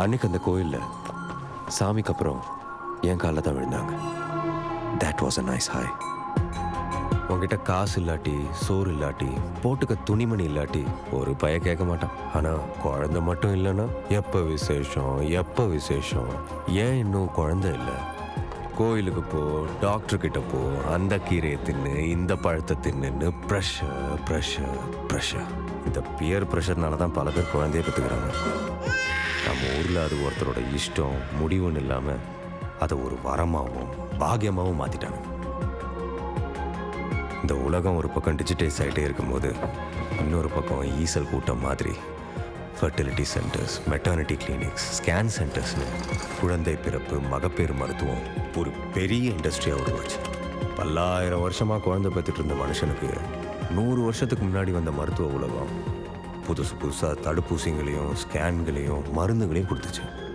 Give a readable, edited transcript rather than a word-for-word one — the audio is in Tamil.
அன்னைக்கு அந்த கோயிலில் சாமிக்கு அப்புறம் என் காலில் தான் விழுந்தாங்க. That was a nice hi. உங்ககிட்ட காசு இல்லாட்டி, சோறு இல்லாட்டி, போட்டுக்க துணிமணி இல்லாட்டி ஒரு பய கேட்க மாட்டான். ஆனால் குழந்தை மட்டும் இல்லைன்னா எப்போ விசேஷம், எப்போ விசேஷம், ஏன் இன்னும் குழந்தை இல்லை, கோயிலுக்கு போ, டாக்டர்கிட்ட போ, அந்த கீரையை தின்னு, இந்த பழத்தை தின்னுன்னு ப்ரெஷர் ப்ரெஷர் ப்ரெஷர். இந்த பியர் ப்ரெஷர்னால தான் பல பேர் குழந்தைய பெற்றுக்கிறாங்க. நம்ம ஊரில் அது ஒருத்தரோட இஷ்டம் முடிவுன்னு இல்லாமல் அதை ஒரு வரமாகவும் பாக்கியமாகவும் மாற்றிட்டாங்க. இந்த உலகம் ஒரு பக்கம் டிஜிட்டைஸ் ஆகிட்டே இருக்கும்போது இன்னொரு பக்கம் ஈசல் கூட்டம் மாதிரி fertility centres, maternity clinics, scan சென்டர்ஸ்னு குழந்தை பிறப்பு, மகப்பேறு மருத்துவம் ஒரு பெரிய இண்டஸ்ட்ரியாக உருவாச்சு. பல்லாயிரம் வருஷமாக குழந்தை பெற்றுட்டு இருந்த மனுஷனுக்கு 100 வருஷத்துக்கு முன்னாடி வந்த மருத்துவ உலகம் புதுசாக தடுப்பூசிகளையும் ஸ்கேன்களையும் மருந்துகளையும் கொடுத்துச்சு.